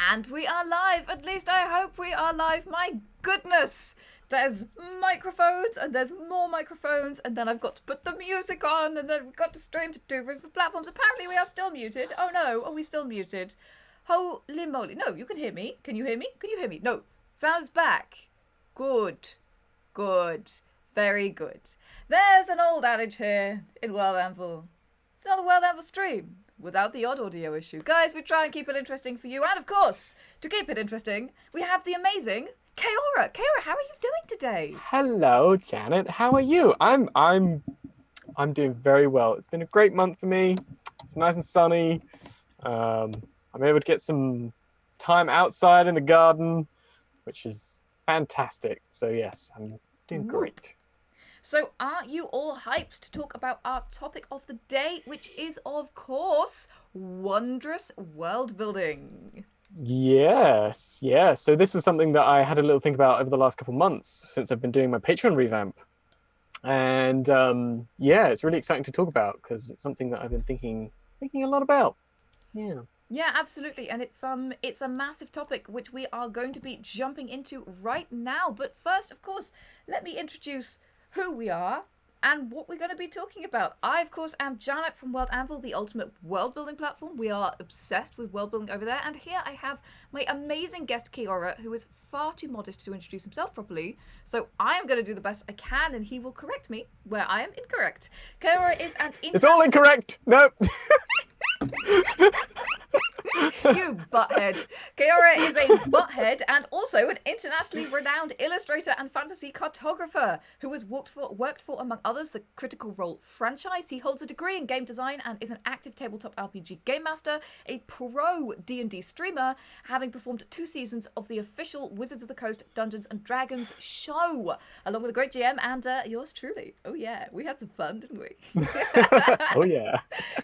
And we are live. At least I hope we are live. My goodness. There's microphones and there's more microphones. And then I've got to put the music on. And then we've got to stream to two different platforms. Apparently we are still muted. Oh no. Are we still muted? Holy moly. No, you can hear me. Can you hear me? Can you hear me? No. Sounds back. Good. Good. Very good. There's an old adage here in World Anvil. It's not a World Anvil stream without the odd audio issue. Guys, we try and keep it interesting for you. And of course, to keep it interesting, we have the amazing CAEORA. CAEORA, how are you doing today? Hello, Janet. How are you? I'm doing very well. It's been a great month for me. It's nice and sunny. I'm able to get some time outside in the garden, which is fantastic. So yes, I'm doing great. So are you all hyped to talk about our topic of the day, which is, of course, wondrous world building? Yes, yeah. So this was something that I had a little think about over the last couple of months since I've been doing my Patreon revamp. And yeah, it's really exciting to talk about because it's something that I've been thinking a lot about. Yeah. Yeah, absolutely. And it's a massive topic which we are going to be jumping into right now. But first, of course, let me introduce who we are and what we're going to be talking about. I, of course, am Janet from World Anvil, the ultimate world building platform. We are obsessed with world building over there. And here I have my amazing guest, CAEORA, who is far too modest to introduce himself properly. So I am going to do the best I can, and he will correct me where I am incorrect. CAEORA is an It's all incorrect. Nope. You butthead. CAEORA is a butthead and also an internationally renowned illustrator and fantasy cartographer who has worked for, among others, the Critical Role franchise. He holds a degree in game design and is an active tabletop RPG game master, a pro D&D streamer, having performed 2 seasons of the official Wizards of the Coast Dungeons and Dragons show, along with a great GM and yours truly. Oh yeah, we had some fun, didn't we? Oh yeah.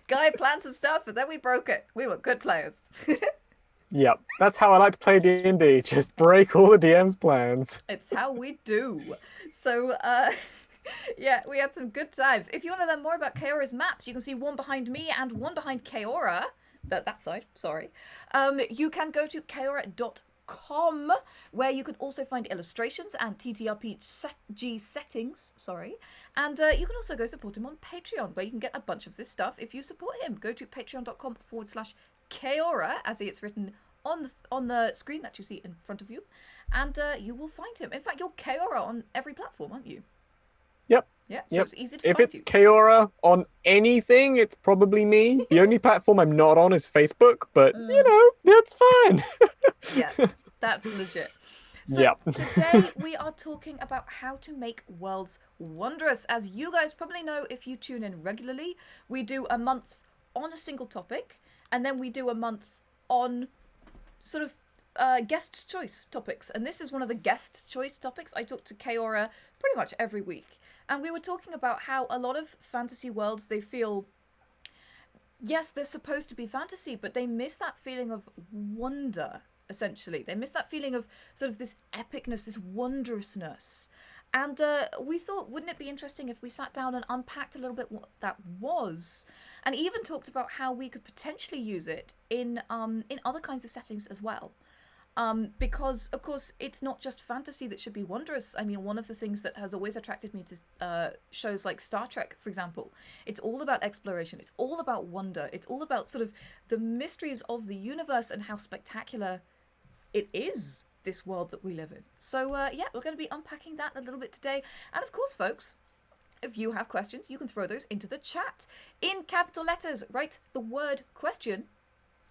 Guy planned some stuff and then we broke it. We were good players. Yep, that's how I like to play D&D. Just break all the DM's plans. It's how we do. So, yeah, we had some good times. If you want to learn more about CAEORA's maps, you can see one behind me and one behind CAEORA. That side, sorry. You can go to caeora.com, where you can also find illustrations and TTRPG settings, sorry. And you can also go support him on Patreon, where you can get a bunch of this stuff if you support him. Go to patreon.com/CAEORA, as it's written on the screen that you see in front of you, and you will find him. In fact, you're CAEORA on every platform, aren't you? Yep. Yeah, so yep. It's easy to if find it's CAEORA on anything, it's probably me. The only platform I'm not on is Facebook, but you know, that's fine. Yeah, that's legit. So yep. Today we are talking about how to make worlds wondrous. As you guys probably know, if you tune in regularly, we do a month on a single topic, and then we do a month on sort of guest choice topics. And this is one of the guest choice topics. I talk to CAEORA pretty much every week. And we were talking about how a lot of fantasy worlds, they feel, yes, they're supposed to be fantasy, but they miss that feeling of wonder, essentially. They miss that feeling of sort of this epicness, this wondrousness. And we thought, wouldn't it be interesting if we sat down and unpacked a little bit what that was, and even talked about how we could potentially use it in other kinds of settings as well. Because, of course, it's not just fantasy that should be wondrous. I mean, one of the things that has always attracted me to shows like Star Trek, for example, it's all about exploration. It's all about wonder. It's all about sort of the mysteries of the universe and how spectacular it is, this world that we live in. So, yeah, we're going to be unpacking that a little bit today. And, of course, folks, if you have questions, you can throw those into the chat. In capital letters, write the word question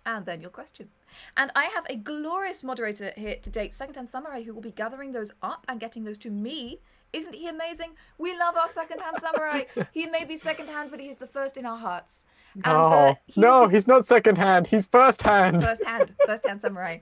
and then your question. And I have a glorious moderator here today, Secondhand Samurai, who will be gathering those up and getting those to me. Isn't he amazing? We love our Secondhand Samurai. He may be secondhand, but he's the first in our hearts. And, no, he's not secondhand. He's firsthand. First-hand Samurai.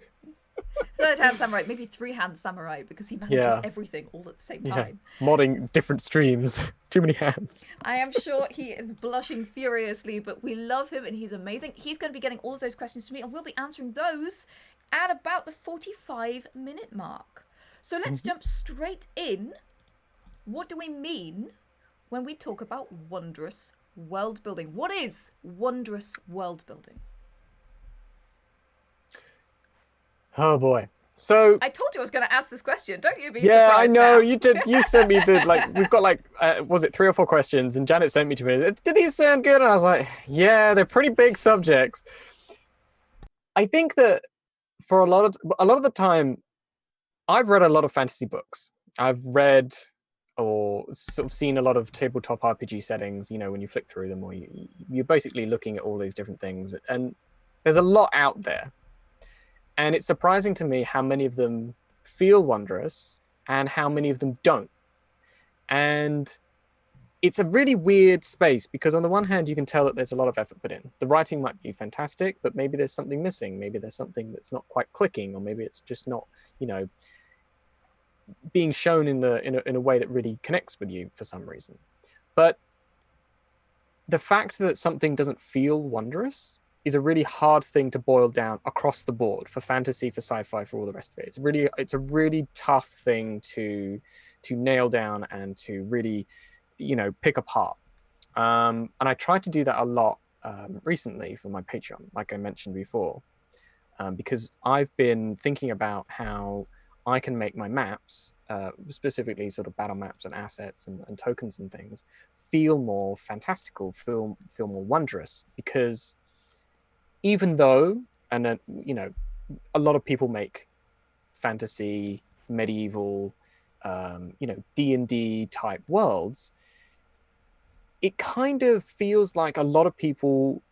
Third-hand Samurai, maybe 3-hand Samurai, because he manages everything all at the same time. Yeah. Modding different streams. Too many hands. I am sure he is blushing furiously, but we love him and he's amazing. He's going to be getting all of those questions to me, and we'll be answering those at about the 45-minute mark. So let's jump straight in. What do we mean when we talk about wondrous world building? What is wondrous world building? Oh boy. So I told you I was going to ask this question. Don't you be yeah, I surprised know now. you did. You sent me the like. We've got like, was it 3 or 4 questions? And Janet sent me to me. Did these sound good? And I was like, yeah, they're pretty big subjects. I think that for a lot of the time, I've read a lot of fantasy books. I've read or sort of seen a lot of tabletop RPG settings. You know, when you flick through them, or you're basically looking at all these different things, and there's a lot out there. And it's surprising to me how many of them feel wondrous and how many of them don't. And it's a really weird space because on the one hand, you can tell that there's a lot of effort put in. The writing might be fantastic, but maybe there's something missing. Maybe there's something that's not quite clicking, or maybe it's just not, you know, being shown in a way that really connects with you for some reason. But the fact that something doesn't feel wondrous is a really hard thing to boil down across the board for fantasy, for sci-fi, for all the rest of it. It's a really tough thing to nail down and to really, pick apart. And I tried to do that a lot recently for my Patreon, like I mentioned before, because I've been thinking about how I can make my maps, specifically sort of battle maps and assets and tokens and things, feel more fantastical, feel more wondrous. Because even though, and a lot of people make fantasy, medieval, D&D type worlds, it kind of feels like a lot of people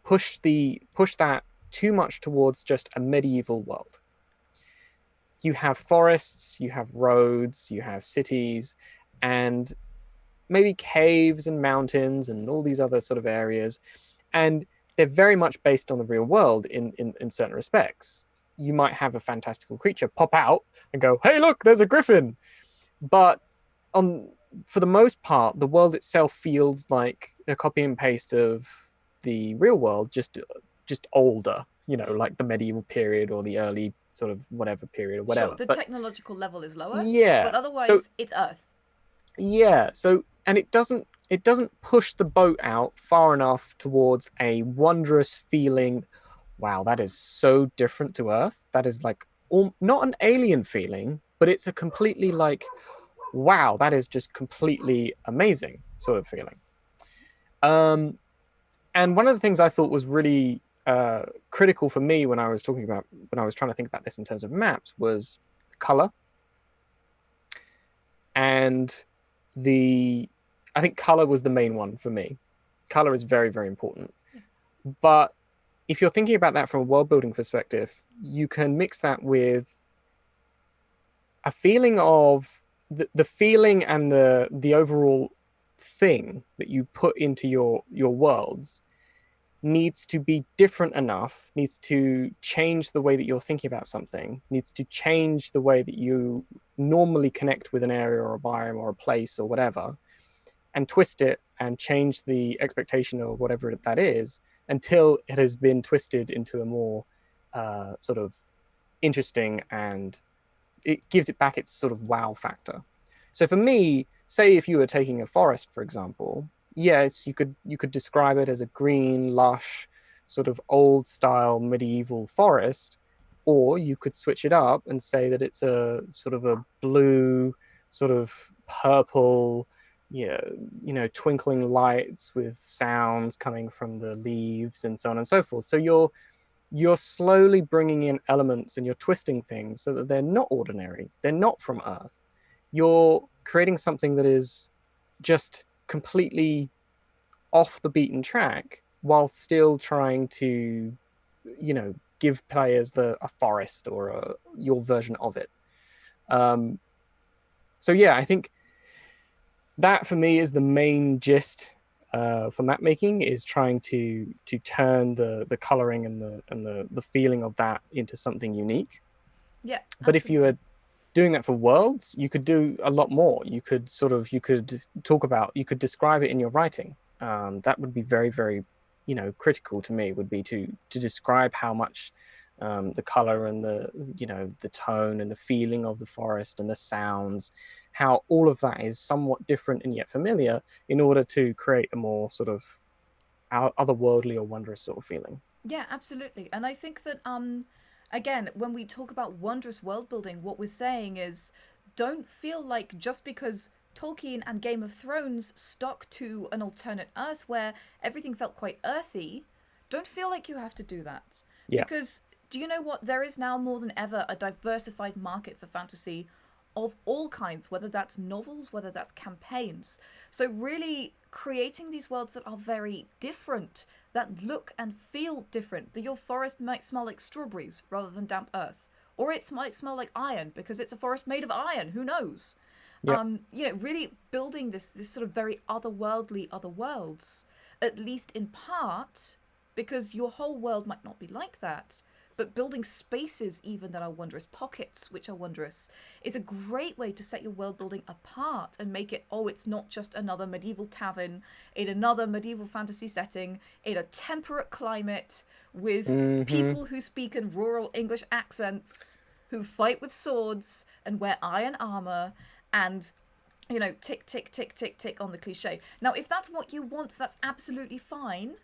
push that too much towards just a medieval world. You have forests, you have roads, you have cities, and maybe caves and mountains and all these other sort of areas. And they're very much based on the real world in certain respects. You might have a fantastical creature pop out and go, hey, look, there's a griffin. But for the most part, the world itself feels like a copy and paste of the real world, just older, like the medieval period or the early sort of whatever period or Sure, whatever. the But technological level is lower, yeah, but so otherwise it's Earth. yeah, so and it doesn't push the boat out far enough towards a wondrous feeling. Wow, that is so different to Earth. That is like not an alien feeling, but it's a completely like, wow, that is just completely amazing sort of feeling. And one of the things I thought was really critical for me when I was trying to think about this in terms of maps was color. And I think color was the main one for me. Color is very, very important. Yeah. But if you're thinking about that from a world building perspective, you can mix that with a feeling of the feeling and the overall thing that you put into your worlds needs to be different enough, needs to change the way that you're thinking about something, needs to change the way that you normally connect with an area or a biome or a place or whatever, and twist it and change the expectation or whatever that is until it has been twisted into a more sort of interesting, and it gives it back its sort of wow factor. So for me, say if you were taking a forest, for example, yes, you could describe it as a green, lush, sort of old style medieval forest, or you could switch it up and say that it's a sort of a blue, sort of purple, twinkling lights with sounds coming from the leaves and so on and so forth. So you're slowly bringing in elements and you're twisting things so that they're not ordinary. They're not from Earth. You're creating something that is just completely off the beaten track while still trying to, give players a forest or your version of it. So yeah, I think that for me is the main gist for map making, is trying to turn the coloring and the feeling of that into something unique. Yeah, But if you absolutely. were doing that for worlds, you could do a lot more. You could describe it in your writing. That would be very, very, critical to me, would be to describe how much the color and the tone and the feeling of the forest and the sounds, how all of that is somewhat different and yet familiar, in order to create a more sort of otherworldly or wondrous sort of feeling. Yeah, absolutely. And I think that again, when we talk about wondrous world building, what we're saying is don't feel like just because Tolkien and Game of Thrones stuck to an alternate Earth where everything felt quite earthy, don't feel like you have to do that. Yeah. Because do you know what? There is now more than ever a diversified market for fantasy of all kinds, whether that's novels, whether that's campaigns. So really creating these worlds that are very different, that look and feel different, that your forest might smell like strawberries rather than damp earth, or it might smell like iron because it's a forest made of iron, who knows. Yeah. Really building this sort of very otherworldly other worlds, at least in part, because your whole world might not be like that, but building spaces even that are wondrous, pockets which are wondrous, is a great way to set your world building apart and make it, oh, it's not just another medieval tavern in another medieval fantasy setting in a temperate climate with people who speak in rural English accents, who fight with swords and wear iron armor and tick tick tick tick tick on the cliche. Now if that's what you want, that's absolutely fine.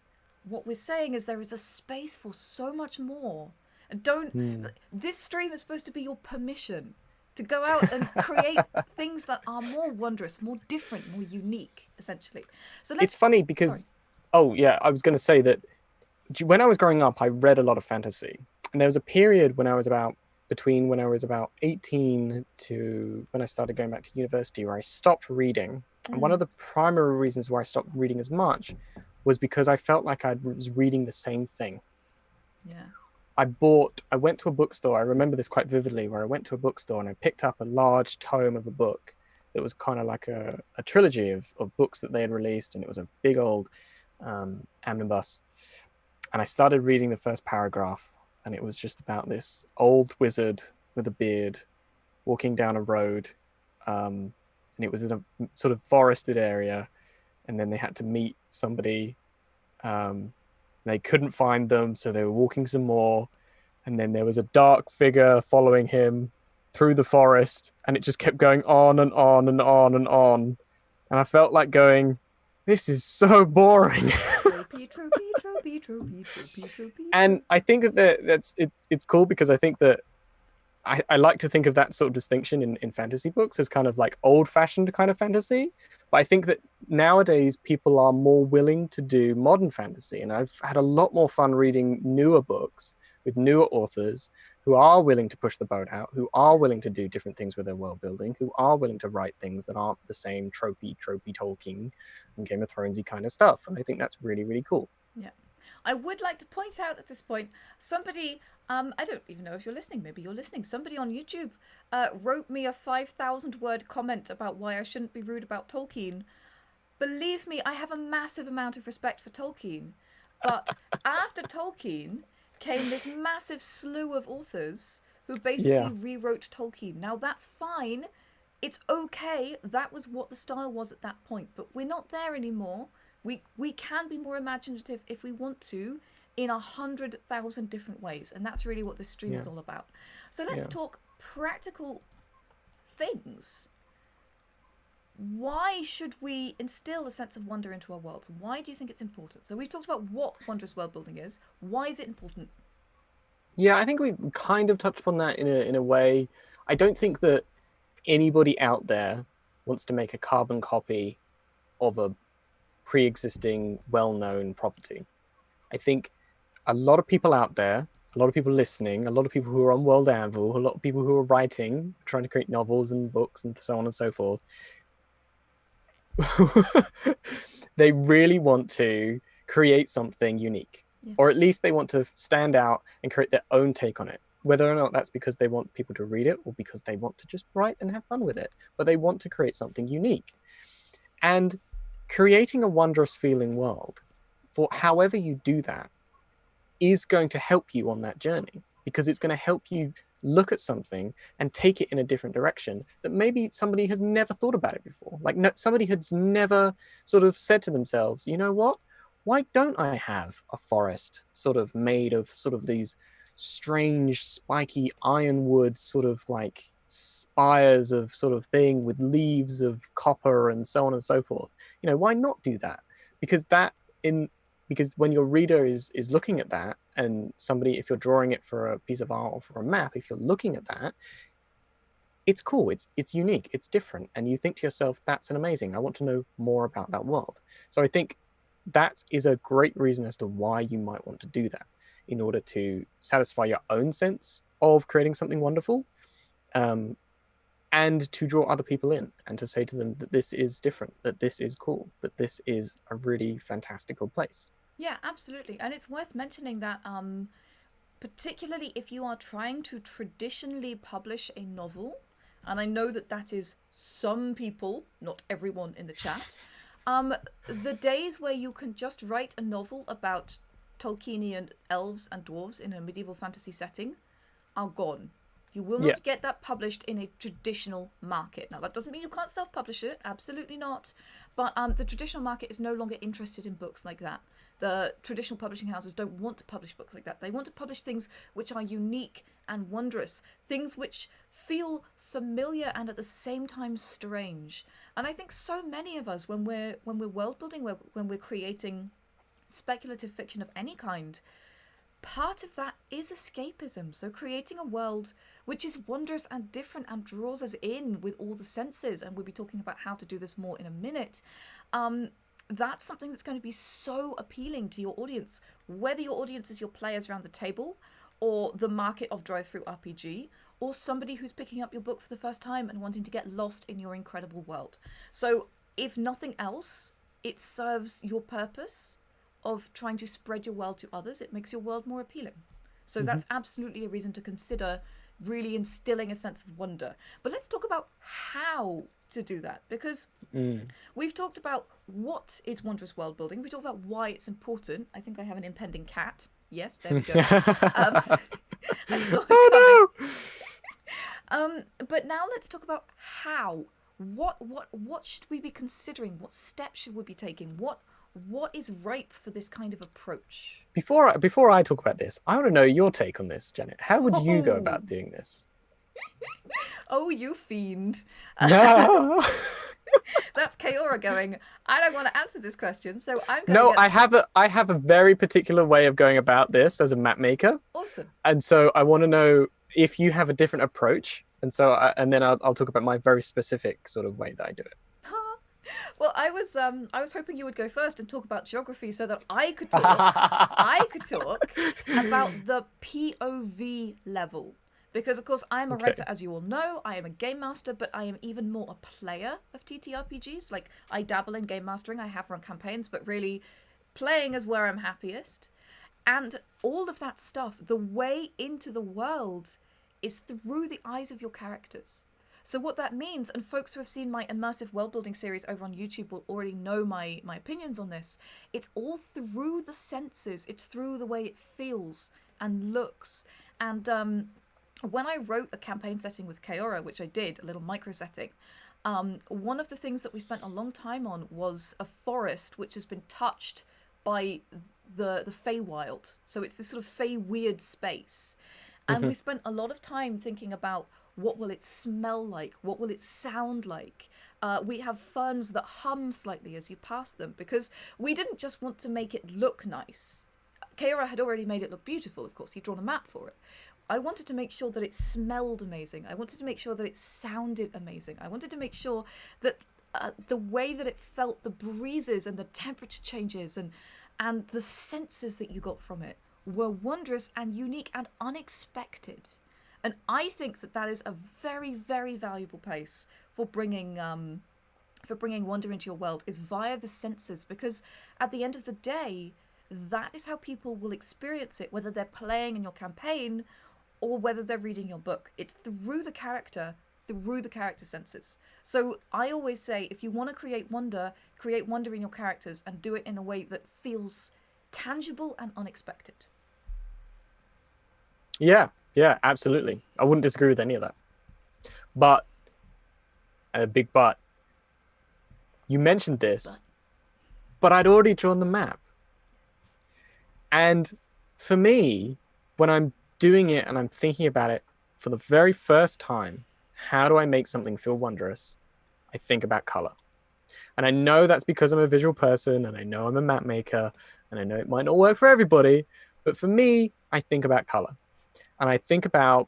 What we're saying is there is a space for so much more. And this stream is supposed to be your permission to go out and create things that are more wondrous, more different, more unique, essentially. So it's funny because oh yeah, I was going to say that when I was growing up, I read a lot of fantasy, and there was a period when I was about 18 to when I started going back to university where I stopped reading. And one of the primary reasons why I stopped reading as much was because I felt like I was reading the same thing. Yeah. I went to a bookstore. I remember this quite vividly, where I went to a bookstore and I picked up a large tome of a book that was kind of like a trilogy of books that they had released. And it was a big old omnibus. And I started reading the first paragraph, and it was just about this old wizard with a beard walking down a road. And it was in a sort of forested area. And then they had to meet somebody. They couldn't find them, so they were walking some more. And then there was a dark figure following him through the forest. And it just kept going on and on and on and on. And I felt like going, this is so boring. And I think that it's cool because I think that I like to think of that sort of distinction in fantasy books as kind of like old-fashioned kind of fantasy. But I think that nowadays people are more willing to do modern fantasy. And I've had a lot more fun reading newer books with newer authors who are willing to push the boat out, who are willing to do different things with their world building, who are willing to write things that aren't the same tropey Tolkien and Game of Thronesy kind of stuff. And I think that's really, really cool. Yeah. I would like to point out at this point, somebody, I don't even know if you're listening, maybe you're listening, somebody on YouTube wrote me a 5,000 word comment about why I shouldn't be rude about Tolkien. Believe me, I have a massive amount of respect for Tolkien. But after Tolkien came this massive slew of authors who basically rewrote Tolkien. Now that's fine. It's okay. That was what the style was at that point. But we're not there anymore. We can be more imaginative if we want to in 100,000 different ways. And that's really what this stream is all about. So let's talk practical things. Why should we instill a sense of wonder into our worlds? Why do you think it's important? So we've talked about what wondrous world building is. Why is it important? Yeah, I think we kind of touched upon that in a way. I don't think that anybody out there wants to make a carbon copy of a pre-existing well-known property. I think a lot of people out there, a lot of people listening, a lot of people who are on World Anvil, a lot of people who are writing, trying to create novels and books and so on and so forth, they really want to create something unique, or at least they want to stand out and create their own take on it, whether or not that's because they want people to read it or because they want to just write and have fun with it, but they want to create something unique. And creating a wondrous feeling world, for however you do that, is going to help you on that journey, because it's going to help you look at something and take it in a different direction that maybe somebody has never thought about it before. Like somebody has never sort of said to themselves, you know what, why don't I have a forest sort of made of sort of these strange spiky ironwood sort of like spires of sort of thing with leaves of copper and so on and so forth. You know, why not do that? Because that because when your reader is looking at that, and somebody, if you're drawing it for a piece of art or for a map, if you're looking at that, it's cool, it's unique, it's different, and you think to yourself, that's an amazing, I want to know more about that world. So I think that is a great reason as to why you might want to do that, in order to satisfy your own sense of creating something wonderful, and to draw other people in, and to say to them that this is different, that this is cool, that this is a really fantastical place. Yeah, absolutely. And it's worth mentioning that particularly if you are trying to traditionally publish a novel, and I know that that is some people, not everyone in the chat, the days where you can just write a novel about Tolkienian elves and dwarves in a medieval fantasy setting are gone. You will not get that published in a traditional market. Now, that doesn't mean you can't self-publish it. Absolutely not. But the traditional market is no longer interested in books like that. The traditional publishing houses don't want to publish books like that. They want to publish things which are unique and wondrous, things which feel familiar and at the same time strange. And I think so many of us, when we're world building, when we're creating speculative fiction of any kind, part of that is escapism. So creating a world which is wondrous and different and draws us in with all the senses, and we'll be talking about how to do this more in a minute, that's something that's going to be so appealing to your audience, whether your audience is your players around the table, or the market of drive-through RPG, or somebody who's picking up your book for the first time and wanting to get lost in your incredible world. So if nothing else, it serves your purpose of trying to spread your world to others. It makes your world more appealing. So that's absolutely a reason to consider really instilling a sense of wonder. But let's talk about how to do that, because we've talked about what is wondrous world building. We talked about why it's important. I think I have an impending cat. Yes, there we go. I saw it coming. But now let's talk about how. What should we be considering? What steps should we be taking? What is ripe for this kind of approach? Before I talk about this, I want to know your take on this, Janet. How would you go about doing this? Oh, you fiend. No. That's CAEORA going, I don't want to answer this question, so I'm going No, I have a very particular way of going about this as a map maker. Awesome. And so I want to know if you have a different approach. And so and then I'll talk about my very specific sort of way that I do it. Well, I was hoping you would go first and talk about geography so that I could talk about the POV level. Because, of course, I am a writer, as you all know. I am a game master, but I am even more a player of TTRPGs. Like, I dabble in game mastering. I have run campaigns, but really playing is where I'm happiest. And all of that stuff, the way into the world is through the eyes of your characters. So what that means, and folks who have seen my immersive world building series over on YouTube will already know my opinions on this, it's all through the senses. It's through the way it feels and looks. And when I wrote a campaign setting with CAEORA, which I did, a little micro setting, one of the things that we spent a long time on was a forest which has been touched by the Feywild. So it's this sort of Fey weird space. And we spent a lot of time thinking about what will it smell like? What will it sound like? We have ferns that hum slightly as you pass them, because we didn't just want to make it look nice. CAEORA had already made it look beautiful, of course. He'd drawn a map for it. I wanted to make sure that it smelled amazing. I wanted to make sure that it sounded amazing. I wanted to make sure that the way that it felt, the breezes and the temperature changes and the senses that you got from it were wondrous and unique and unexpected. And I think that that is a very, very valuable place for bringing wonder into your world, is via the senses, because at the end of the day, that is how people will experience it, whether they're playing in your campaign or whether they're reading your book. It's through the character senses. So I always say, if you want to create wonder in your characters and do it in a way that feels tangible and unexpected. Yeah, absolutely. I wouldn't disagree with any of that. But, a big but, you mentioned this, but I'd already drawn the map. And for me, when I'm doing it and I'm thinking about it for the very first time, how do I make something feel wondrous? I think about color. And I know that's because I'm a visual person and I know I'm a map maker, And I know it might not work for everybody, but for me, I think about color. And I think about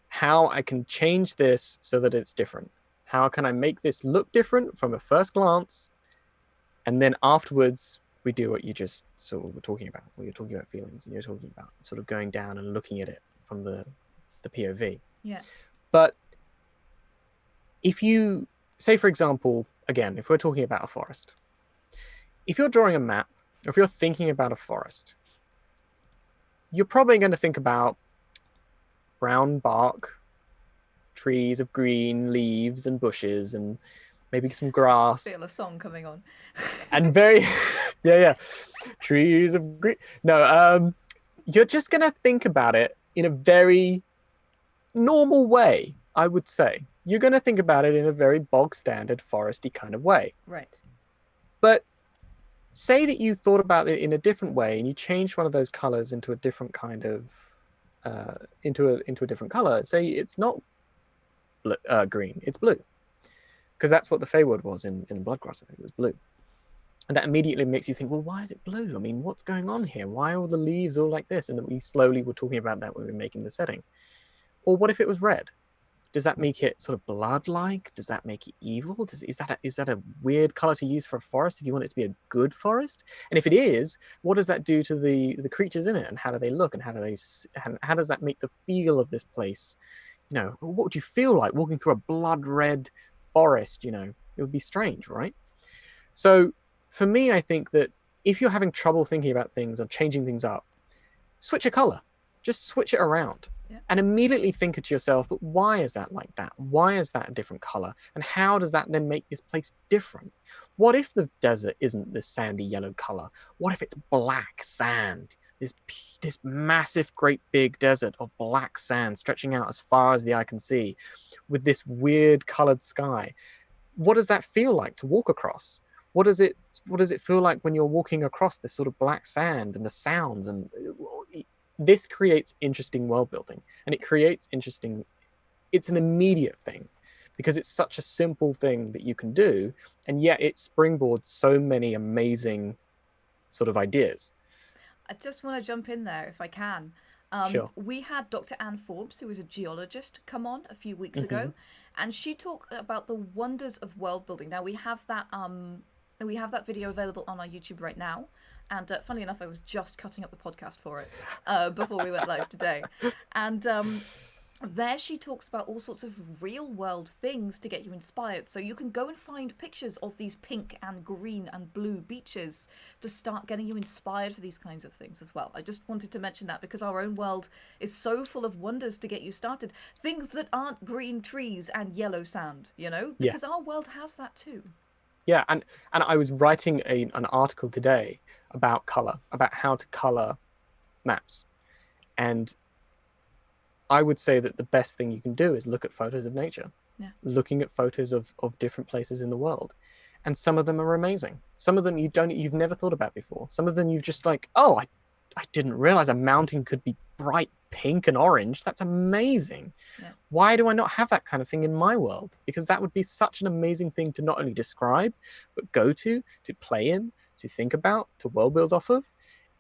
how I can change this so that it's different. How can I make this look different from a first glance? And then afterwards, we do what you just sort of were talking about, where you're talking about feelings and you're talking about sort of going down and looking at it from the POV. Yeah. But if you say, for example, again, if we're talking about a forest, if you're drawing a map, or if you're thinking about a forest, you're probably going to think about brown bark, trees of green leaves and bushes, and maybe some grass. Feel a song coming on. And very, yeah, trees of green. No, you're just going to think about it in a very normal way, I would say. You're going to think about it in a very bog standard foresty kind of way. Right. But say that you thought about it in a different way and you changed one of those colors into a different kind of into a different color. Say it's not green, it's blue, because that's what the Feywood was in the Blood Grotto. It was blue, and that immediately makes you think, well, why is it blue? I mean, what's going on here? Why are all the leaves all like this? And that we slowly were talking about that when we were making the setting. Or what if it was red? Does that make it sort of blood-like? Does that make it evil? Is that a weird color to use for a forest if you want it to be a good forest? And if it is, what does that do to the creatures in it? And how do they look? And how does that make the feel of this place? You know, what would you feel like walking through a blood-red forest? You know, it would be strange, right? So for me, I think that if you're having trouble thinking about things or changing things up, switch a color. Just switch it around. Yeah. And immediately think to yourself, but why is that like that? Why is that a different color? And how does that then make this place different? What if the desert isn't this sandy yellow color? What if it's black sand? This massive, great big desert of black sand stretching out as far as the eye can see with this weird colored sky. What does that feel like to walk across? What does it feel like when you're walking across this sort of black sand and the sounds? And this creates interesting world building, and it's an immediate thing because it's such a simple thing that you can do, and yet it springboards so many amazing sort of ideas. I just want to jump in there if I can. Sure. We had Dr. Anne Forbes, who is a geologist, come on a few weeks ago, and she talked about the wonders of world building. Now we have that video available on our YouTube right now. And funnily enough, I was just cutting up the podcast for it before we went live today. And there she talks about all sorts of real world things to get you inspired. So you can go and find pictures of these pink and green and blue beaches to start getting you inspired for these kinds of things as well. I just wanted to mention that because our own world is so full of wonders to get you started. Things that aren't green trees and yellow sand, you know, because our world has that too. Yeah, and I was writing an article today about color, about how to color maps. And I would say that the best thing you can do is look at photos of nature, looking at photos of different places in the world. And some of them are amazing. Some of them you've never thought about before. Some of them you've just like, oh, I didn't realize a mountain could be bright pink and orange. That's amazing. Yeah. Why do I not have that kind of thing in my world? Because that would be such an amazing thing to not only describe, but go to play in, to think about, to world build off of.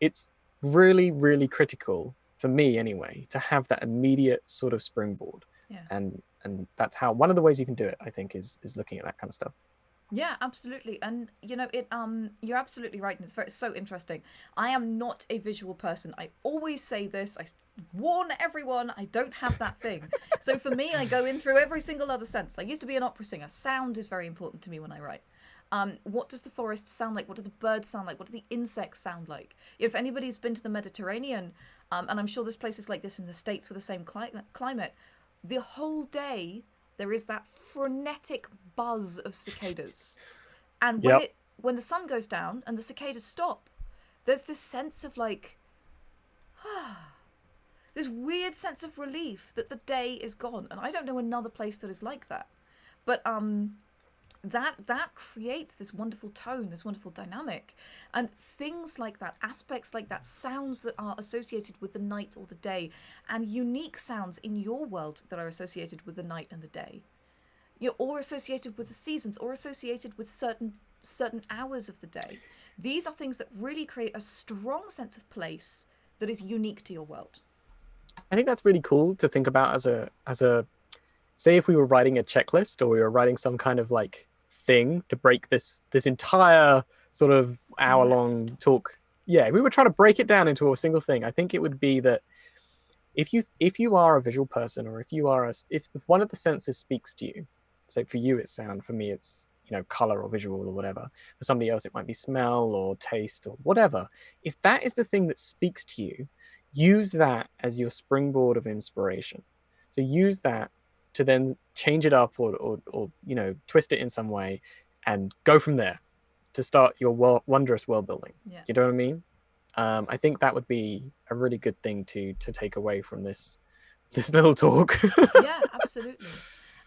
It's really, really critical for me anyway, to have that immediate sort of springboard. Yeah. And that's how, one of the ways you can do it, I think, is looking at that kind of stuff. Yeah, absolutely. And you know, you're absolutely right, and it's so interesting. I am not a visual person. I always say this. I warn everyone, I don't have that thing. So for me, I go in through every single other sense. I used to be an opera singer. Sound is very important to me when I write. What does the forest sound like? What do the birds sound like? What do the insects sound like? If anybody's been to the Mediterranean, and I'm sure there's places like this in the States with the same climate, the whole day there is that frenetic buzz of cicadas. And when the sun goes down and the cicadas stop, there's this sense of like, this weird sense of relief that the day is gone. And I don't know another place that is like that. But that creates this wonderful tone, this wonderful dynamic. And things like that, aspects like that, sounds that are associated with the night or the day, and unique sounds in your world that are associated with the night and the day. Or associated with the seasons, or associated with certain hours of the day. These are things that really create a strong sense of place that is unique to your world. I think that's really cool to think about as a say if we were writing a checklist or we were writing some kind of like thing to break this entire sort of hour long Method. talk. Yeah, we were trying to break it down into a single thing. I think it would be that if you are a visual person, or if you are if one of the senses speaks to you, so for you it's sound, for me it's color or visual or whatever, for somebody else it might be smell or taste or whatever. If that is the thing that speaks to you, use that as your springboard of inspiration. So use that to then change it up, or twist it in some way and go from there to start your wondrous world building. Yeah. Do you know what I mean? I think that would be a really good thing to take away from this little talk. Yeah, absolutely.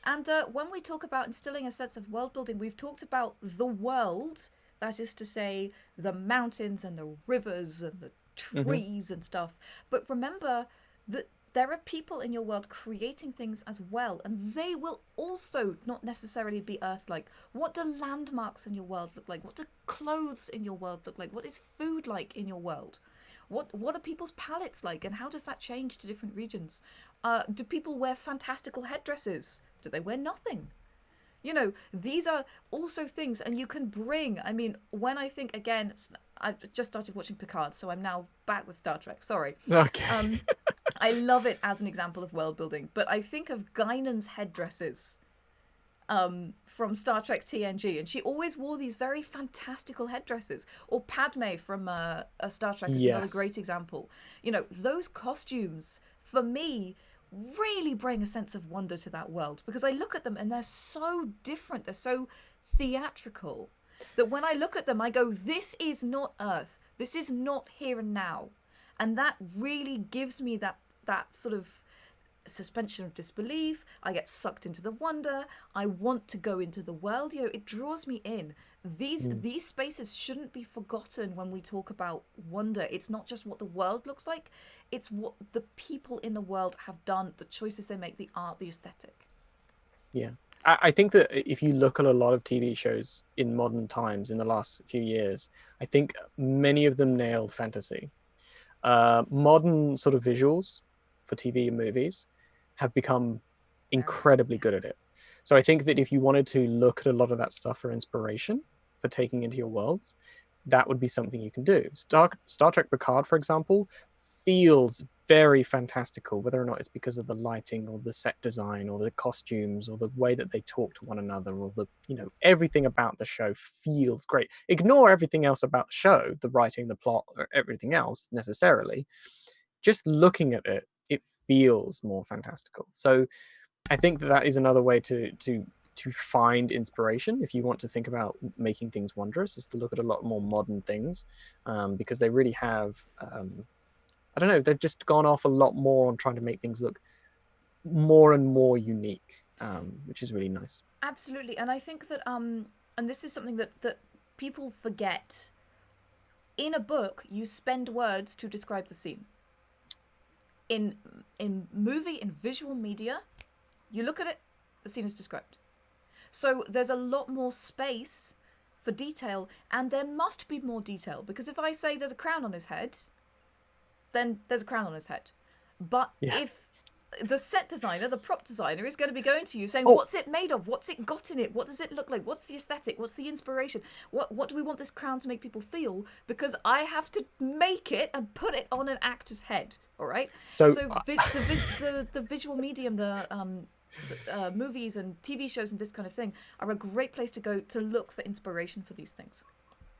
And when we talk about instilling a sense of world building, we've talked about the world, that is to say, the mountains and the rivers and the trees and stuff. But remember that there are people in your world creating things as well, and they will also not necessarily be Earth-like. What do landmarks in your world look like? What do clothes in your world look like? What is food like in your world? What are people's palettes like, and how does that change to different regions? Do people wear fantastical headdresses? Do they wear nothing? These are also things, and you can bring. I mean, when I think again, I've just started watching Picard, so I'm now back with Star Trek. Sorry. Okay. I love it as an example of world building, but I think of Guinan's headdresses from Star Trek TNG, and she always wore these very fantastical headdresses. Or Padme from Star Trek is another great example. Those costumes for me really bring a sense of wonder to that world, because I look at them and they're so different, they're so theatrical, that when I look at them I go, this is not Earth, this is not here and now. And that really gives me that sort of suspension of disbelief. I get sucked into the wonder. I want to go into the world. It draws me in. These spaces shouldn't be forgotten when we talk about wonder. It's not just what the world looks like, it's what the people in the world have done, the choices they make, the art, the aesthetic. Yeah. I think that if you look at a lot of TV shows in modern times in the last few years, I think many of them nail fantasy. Modern sort of visuals for TV and movies have become incredibly good at it. So I think that if you wanted to look at a lot of that stuff for inspiration for taking into your worlds, that would be something you can do. Star Trek Picard, for example, feels very fantastical, whether or not it's because of the lighting or the set design or the costumes or the way that they talk to one another, or the everything about the show feels great. Ignore everything else about the show, the writing, the plot, or everything else necessarily. Just looking at it, it feels more fantastical. So I think that is another way to find inspiration if you want to think about making things wondrous, is to look at a lot more modern things, because they really have I don't know, they've just gone off a lot more on trying to make things look more and more unique, which is really nice. Absolutely. And I think that and this is something that people forget. In a book, you spend words to describe the scene. In movie, in visual media, you look at it, the scene is described. So there's a lot more space for detail, and there must be more detail, because if I say there's a crown on his head, then there's a crown on his head. But if the set designer, the prop designer, is going to be going to you saying, what's it made of? What's it got in it? What does it look like? What's the aesthetic? What's the inspiration? What do we want this crown to make people feel? Because I have to make it and put it on an actor's head. All right. So the visual medium, the movies and TV shows and this kind of thing are a great place to go to look for inspiration for these things.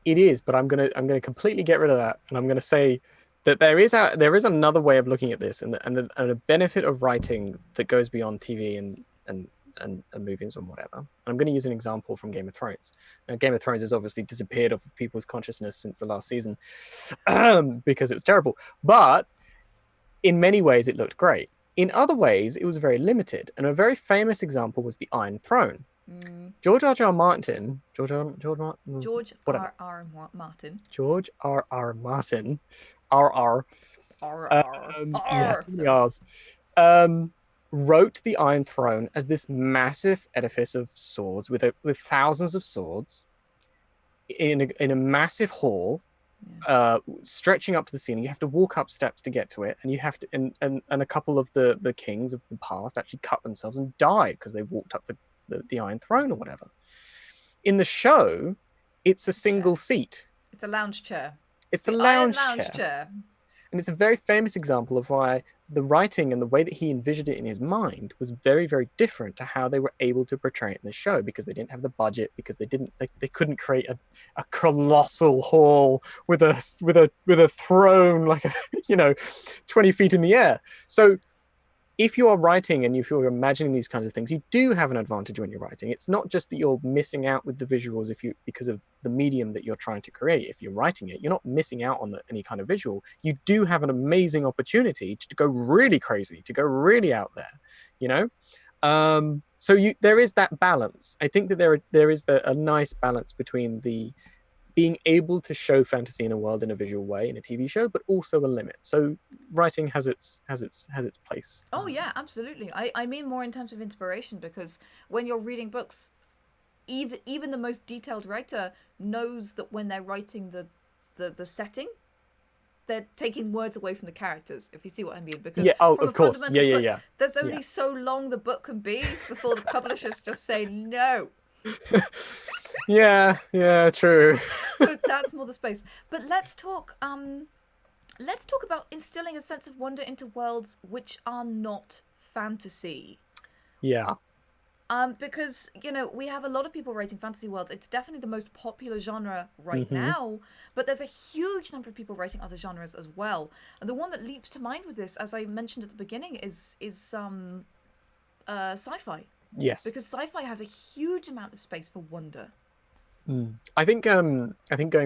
It is, but I'm gonna completely get rid of that, and I'm gonna say that there is another way of looking at this, and a benefit of writing that goes beyond TV and movies and whatever. And I'm going to use an example from Game of Thrones. Now, Game of Thrones has obviously disappeared off of people's consciousness since the last season because it was terrible. But in many ways, it looked great. In other ways, it was very limited. And a very famous example was the Iron Throne. George R. R. Martin. George R. R. Martin. George R. R. Martin. R. Wrote the Iron Throne as this massive edifice of swords with thousands of swords, in a massive hall, stretching up to the ceiling. You have to walk up steps to get to it, and you have to and a couple of the kings of the past actually cut themselves and died because they walked up the Iron Throne or whatever. In the show, it's a single seat. It's a lounge chair. It's a Iron lounge lounge chair. chair. And it's a very famous example of why the writing and the way that he envisioned it in his mind was very, very different to how they were able to portray it in the show, because they didn't have the budget, because they couldn't create a colossal hall with a throne like 20 feet in the air. So if you are writing and if you're imagining these kinds of things, you do have an advantage when you're writing. It's not just that you're missing out with the visuals because of the medium that you're trying to create. If you're writing it, you're not missing out on any kind of visual. You do have an amazing opportunity to go really crazy, to go really out there, So there is that balance. I think that there is a nice balance between the being able to show fantasy in a world in a visual way in a TV show, but also a limit. So writing has its place. Oh yeah, absolutely. I mean more in terms of inspiration, because when you're reading books, even the most detailed writer knows that when they're writing the setting, they're taking words away from the characters, if you see what I mean. Because of course. Yeah. There's only so long the book can be before the publishers just say no. Yeah, true. So that's more the space. But let's talk about instilling a sense of wonder into worlds which are not fantasy. Yeah. Because we have a lot of people writing fantasy worlds. It's definitely the most popular genre right now, but there's a huge number of people writing other genres as well. And the one that leaps to mind with this, as I mentioned at the beginning, is sci-fi. Yes. Because sci-fi has a huge amount of space for wonder. I think going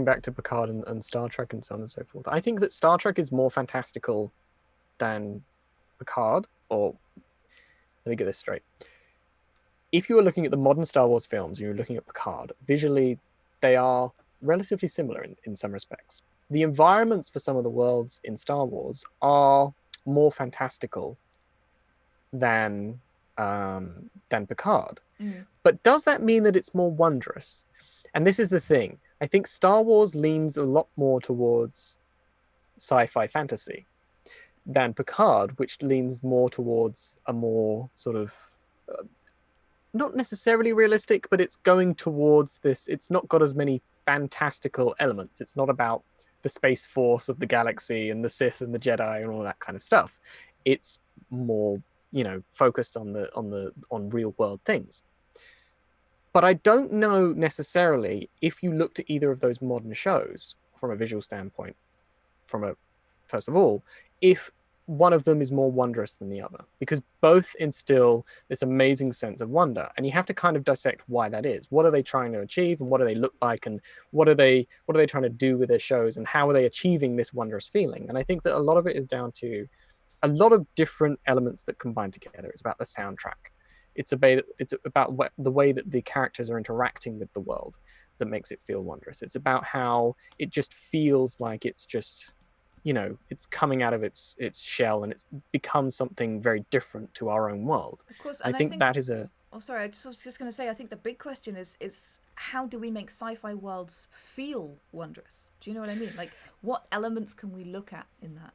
back to Picard and Star Trek and so on and so forth, I think that Star Trek is more fantastical than Picard. Or let me get this straight. If you were looking at the modern Star Wars films and you're looking at Picard, visually they are relatively similar in some respects. The environments for some of the worlds in Star Wars are more fantastical than Picard. But does that mean that it's more wondrous? And this is the thing. I think Star Wars leans a lot more towards sci-fi fantasy than Picard, which leans more towards a more sort of not necessarily realistic, but it's going towards this. It's not got as many fantastical elements. It's not about the space force of the galaxy and the Sith and the Jedi and all that kind of stuff. It's more, focused on real world things. But I don't know necessarily, if you looked at either of those modern shows from a visual standpoint, first of all, if one of them is more wondrous than the other, because both instill this amazing sense of wonder, and you have to kind of dissect why that is. What are they trying to achieve, and what do they look like, and what are they trying to do with their shows, and how are they achieving this wondrous feeling? And I think that a lot of it is down to a lot of different elements that combine together. It's about the soundtrack. It's about the way that the characters are interacting with the world that makes it feel wondrous. It's about how it just feels like it's just, it's coming out of its shell, and it's become something very different to our own world. Of course, and I think that is a... Oh, sorry, I was just going to say, I think the big question is how do we make sci-fi worlds feel wondrous? Do you know what I mean? Like, what elements can we look at in that?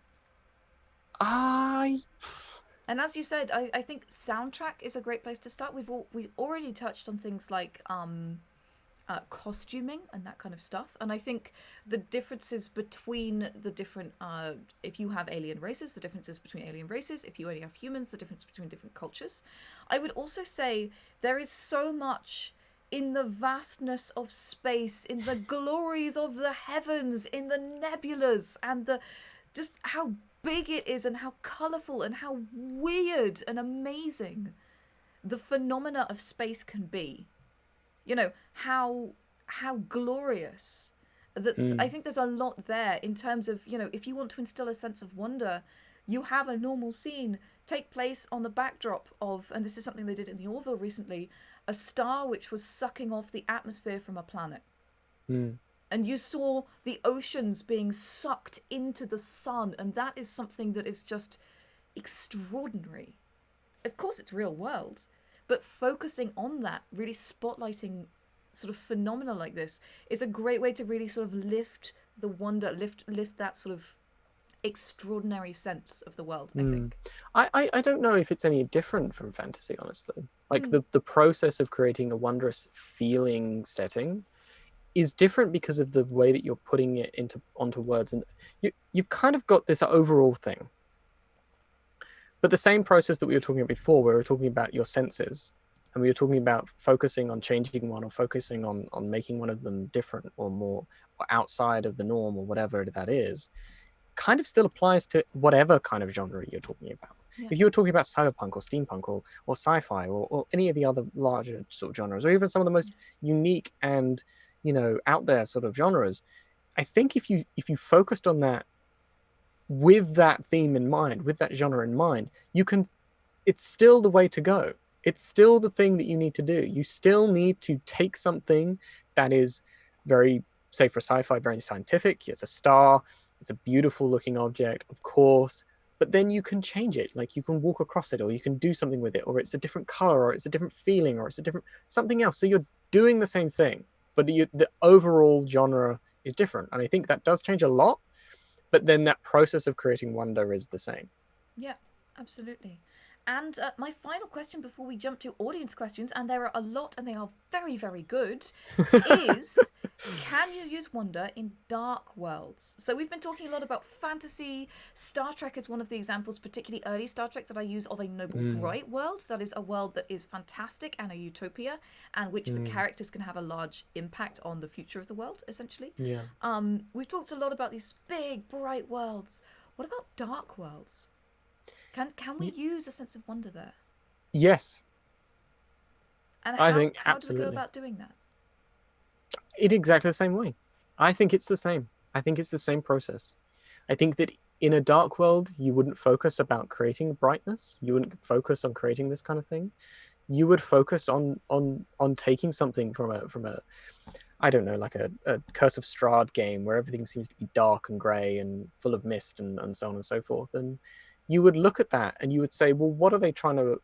And as you said, I think soundtrack is a great place to start. We've already touched on things like costuming and that kind of stuff. And I think the differences between the different, if you have alien races, the differences between alien races. If you only have humans, the difference between different cultures. I would also say there is so much in the vastness of space, in the glories of the heavens, in the nebulas, and just how big it is, and how colourful and how weird and amazing the phenomena of space can be. How glorious. I think there's a lot there in terms of, if you want to instill a sense of wonder, you have a normal scene take place on the backdrop of, and this is something they did in the Orville recently, a star which was sucking off the atmosphere from a planet. And you saw the oceans being sucked into the sun, and that is something that is just extraordinary. Of course, it's real world, but focusing on that, really spotlighting sort of phenomena like this is a great way to really sort of lift the wonder, lift that sort of extraordinary sense of the world, I think. I don't know if it's any different from fantasy, honestly. Like the process of creating a wondrous feeling setting is different because of the way that you're putting it onto words, and you've kind of got this overall thing. But the same process that we were talking about before, where we were talking about your senses, and we were talking about focusing on changing one or focusing on making one of them different or more or outside of the norm or whatever that is, kind of still applies to whatever kind of genre you're talking about. Yeah. If you were talking about cyberpunk or steampunk or sci-fi or any of the other larger sort of genres, or even some of the most unique and, you know, out there sort of genres, I think if you focused on that with that theme in mind, with that genre in mind, it's still the way to go. It's still the thing that you need to do. You still need to take something that is very, say for sci-fi, very scientific. It's a star, it's a beautiful looking object, of course, but then you can change it. Like you can walk across it, or you can do something with it, or it's a different color, or it's a different feeling, or it's a different something else. So you're doing the same thing, but the overall genre is different. And I think that does change a lot, but then that process of creating wonder is the same. Yeah, absolutely. And my final question before we jump to audience questions, and there are a lot and they are very, very good, is can you use wonder in dark worlds? So we've been talking a lot about fantasy. Star Trek is one of the examples, particularly early Star Trek, that I use of a noble, bright world. That is a world that is fantastic and a utopia, and which the characters can have a large impact on the future of the world, essentially. Yeah. We've talked a lot about these big, bright worlds. What about dark worlds? Can we use a sense of wonder there? Yes. And I think how absolutely. do we go about doing that? In exactly the same way. I think it's the same. I think it's the same process. I think that in a dark world, you wouldn't focus about creating brightness. You wouldn't focus on creating this kind of thing. You would focus on taking something from a I don't know, like a Curse of Strahd game where everything seems to be dark and grey and full of mist and so on and so forth. And you would look at that and you would say, well, what are they trying to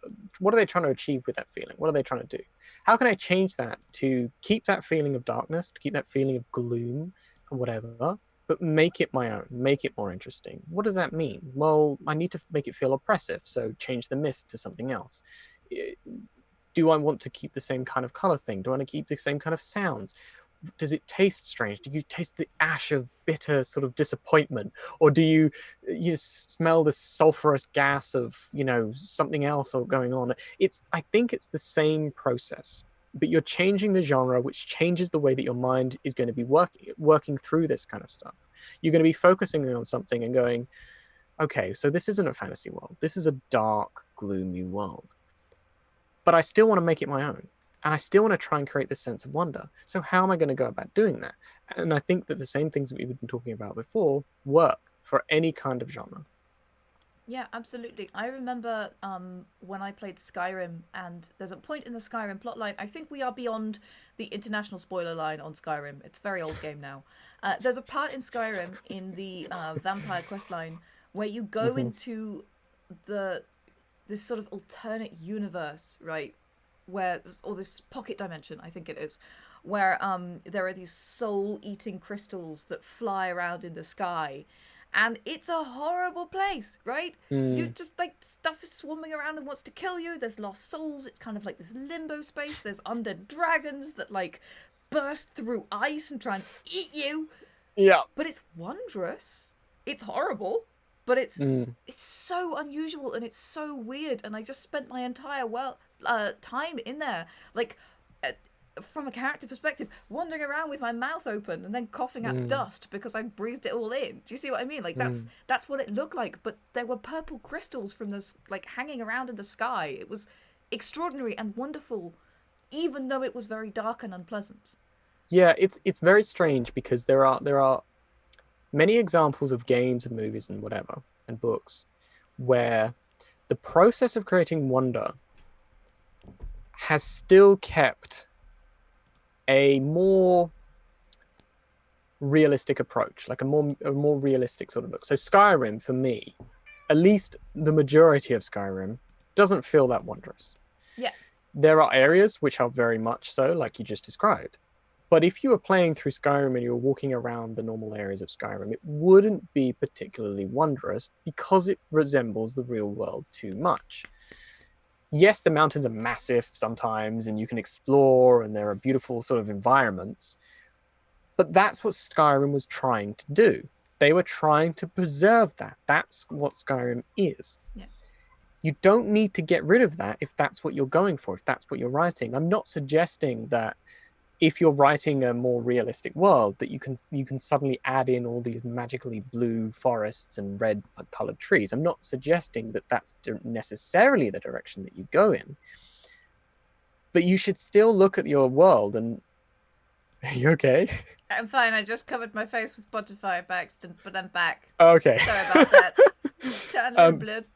achieve with that feeling? What are they trying to do? How can I change that to keep that feeling of darkness, to keep that feeling of gloom or whatever, but make it my own, make it more interesting? What does that mean? Well, I need to make it feel oppressive, so change the mist to something else. Do I want to keep the same kind of color thing? Do I want to keep the same kind of sounds? Does it taste strange? Do you taste the ash of bitter sort of disappointment, or do you smell the sulfurous gas of something else or going on? I think it's the same process, but you're changing the genre, which changes the way that your mind is going to be working through this kind of stuff. You're going to be focusing on something and going, okay, so this isn't a fantasy world. This is a dark, gloomy world, but I still want to make it my own. And I still want to try and create this sense of wonder. So how am I going to go about doing that? And I think that the same things that we've been talking about before work for any kind of genre. Yeah, absolutely. I remember when I played Skyrim, and there's a point in the Skyrim plotline. I think we are beyond the international spoiler line on Skyrim. It's a very old game now. There's a part in Skyrim in the vampire questline where you go into this sort of alternate universe, right? Where this pocket dimension, I think it is, where there are these soul-eating crystals that fly around in the sky, and it's a horrible place, right? You just stuff is swarming around and wants to kill you. There's lost souls. It's kind of like this limbo space. There's undead dragons that burst through ice and try and eat you. Yeah. But it's wondrous. It's horrible, but it's so unusual and it's so weird. And I just spent my entire time in there, from a character perspective, wandering around with my mouth open and then coughing up dust because I breathed it all in. Do you see what I mean? That's what it looked like. But there were purple crystals from this hanging around in the sky. It was extraordinary and wonderful, even though it was very dark and unpleasant. Yeah, it's very strange because there are many examples of games and movies and whatever and books where the process of creating wonder has still kept a more realistic approach, like a more realistic sort of look. So Skyrim, for me, at least the majority of Skyrim, doesn't feel that wondrous. Yeah. There are areas which are very much so, like you just described. But if you were playing through Skyrim and you were walking around the normal areas of Skyrim, it wouldn't be particularly wondrous because it resembles the real world too much. Yes, the mountains are massive sometimes and you can explore and there are beautiful sort of environments, but that's what Skyrim was trying to do. They were trying to preserve that. That's what Skyrim is. Yeah. You don't need to get rid of that if that's what you're going for, if that's what you're writing. I'm not suggesting that if you're writing a more realistic world that you can suddenly add in all these magically blue forests and red colored trees. I'm not suggesting that that's necessarily the direction that you go in, but you should still look at your world and are you okay? I'm fine. I just covered my face with Spotify by accident, but I'm back. Okay. Sorry about that. Turn a little blip.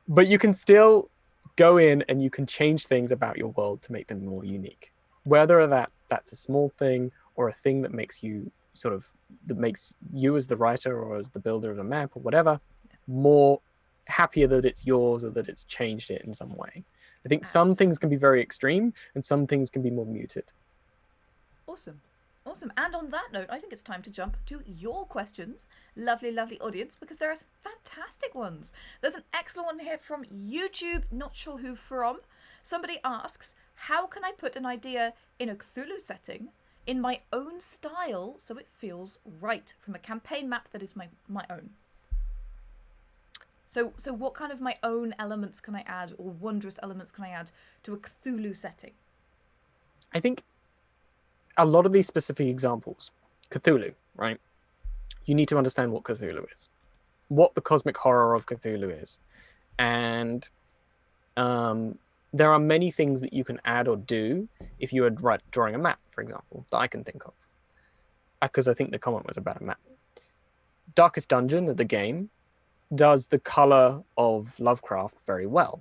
But you can still go in and you can change things about your world to make them more unique. Whether that's a small thing or a thing that makes you that makes you as the writer or as the builder of a map or whatever more happier that it's yours or that it's changed it in some way. I think some things can be very extreme and some things can be more muted. Awesome. And on that note, I think it's time to jump to your questions, lovely audience, because there are some fantastic ones. There's an excellent one here from YouTube, not sure who from. Somebody asks, how can I put an idea in a Cthulhu setting in my own style so it feels right, from a campaign map that is my own? So what kind of my own elements can I add, or wondrous elements can I add to a Cthulhu setting? I think a lot of these specific examples, Cthulhu, right? You need to understand what Cthulhu is, what the cosmic horror of Cthulhu is. And there are many things that you can add or do if you are drawing a map, for example, that I can think of. Because I think the comment was about a map. Darkest Dungeon, the game, does the color of Lovecraft very well.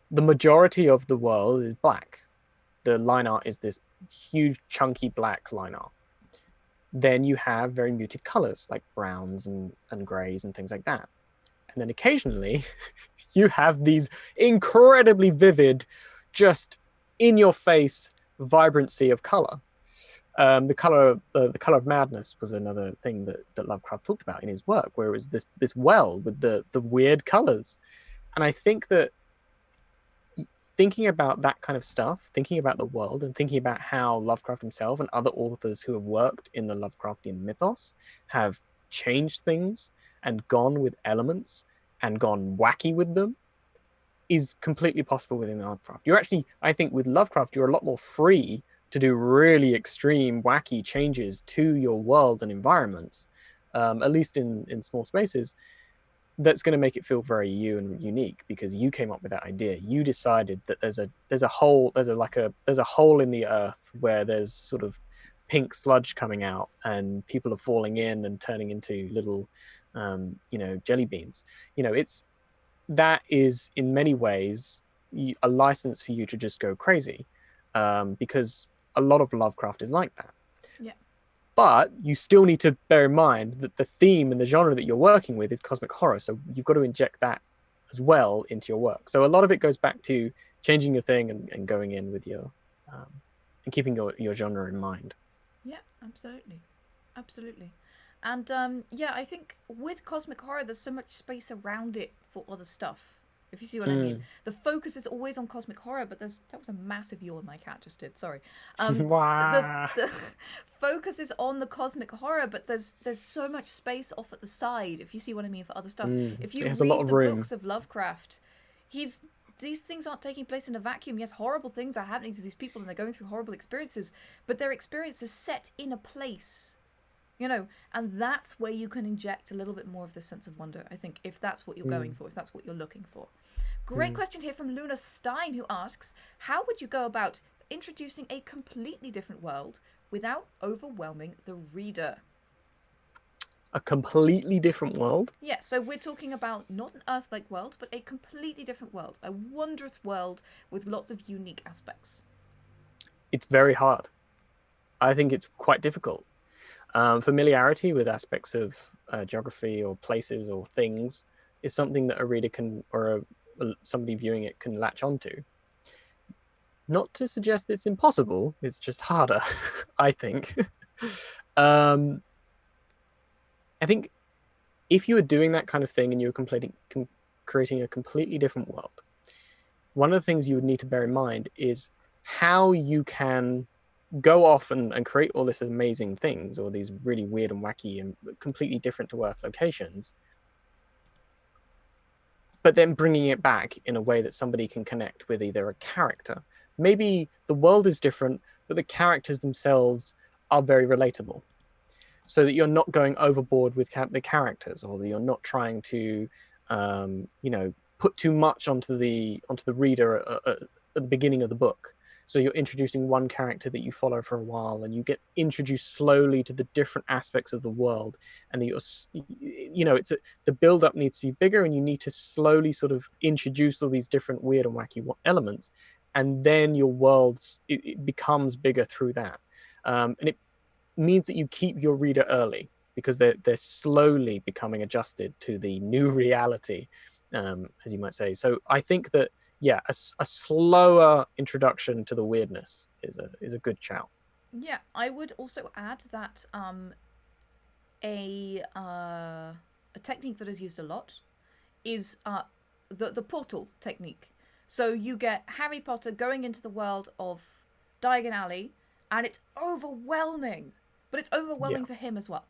The majority of the world is black. The line art is this huge chunky black line art. Then you have very muted colors like browns and grays and things like that. And then occasionally you have these incredibly vivid, just in your face vibrancy of color. The color of madness was another thing that Lovecraft talked about in his work, where it was this well with the weird colors. And I think that thinking about that kind of stuff, thinking about the world and thinking about how Lovecraft himself and other authors who have worked in the Lovecraftian mythos have changed things and gone with elements and gone wacky with them is completely possible within Lovecraft. You're actually, I think with Lovecraft, you're a lot more free to do really extreme, wacky changes to your world and environments, at least in small spaces. That's going to make it feel very you and unique because you came up with that idea. You decided that there's a hole in the earth where there's sort of pink sludge coming out and people are falling in and turning into little jelly beans. That is in many ways a license for you to just go crazy, because a lot of Lovecraft is like that. Yeah. But you still need to bear in mind that the theme and the genre that you're working with is cosmic horror. So you've got to inject that as well into your work. So a lot of it goes back to changing your thing and going in with your and keeping your genre in mind. Yeah, absolutely. And I think with cosmic horror, there's so much space around it for other stuff. If you see what I mean. The focus is always on cosmic horror, but that was a massive yawn my cat just did. Sorry. The focus is on the cosmic horror, but there's so much space off at the side. If you see what I mean, for other stuff. If you read the books of Lovecraft, these things aren't taking place in a vacuum. Yes, horrible things are happening to these people, and they're going through horrible experiences, but their experiences set in a place. And that's where you can inject a little bit more of this sense of wonder, I think, if that's what you're going for, if that's what you're looking for. Great question here from Luna Stein, who asks, how would you go about introducing a completely different world without overwhelming the reader? A completely different world? Yeah, so we're talking about not an Earth-like world, but a completely different world, a wondrous world with lots of unique aspects. It's very hard. I think it's quite difficult. Familiarity with aspects of geography or places or things is something that a reader can, or somebody viewing it can latch onto. Not to suggest it's impossible, it's just harder, I think. I think if you were doing that kind of thing and you were creating a completely different world, one of the things you would need to bear in mind is how you can go off and create all this amazing things, or these really weird and wacky and completely different to Earth locations, but then bringing it back in a way that somebody can connect with either a character. Maybe the world is different, but the characters themselves are very relatable, so that you're not going overboard with the characters, or that you're not trying to, put too much onto the reader at the beginning of the book. So you're introducing one character that you follow for a while, and you get introduced slowly to the different aspects of the world, and the build-up needs to be bigger, and you need to slowly sort of introduce all these different weird and wacky elements, and then your worlds it becomes bigger through that, and it means that you keep your reader early, because they're slowly becoming adjusted to the new reality, as you might say. So I think that, yeah, a slower introduction to the weirdness is a good shout. Yeah, I would also add that a technique that is used a lot is the portal technique. So you get Harry Potter going into the world of Diagon Alley, and it's overwhelming, but it's overwhelming for him as well.